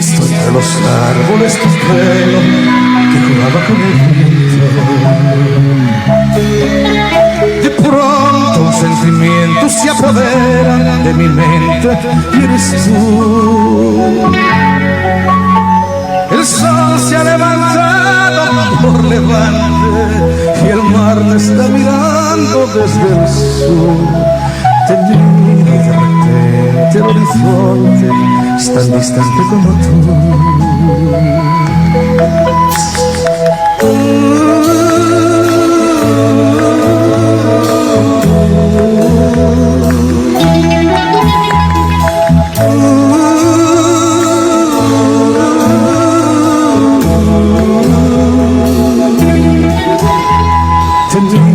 visto entre los árboles tu pelo que jugaba con el viento. De pronto un sentimiento se apodera de mi mente y eres tú. El sol se ha levantado por levante y el mar me está mirando desde el sur. Te miro y de repente el horizonte es tan distante como tú. Te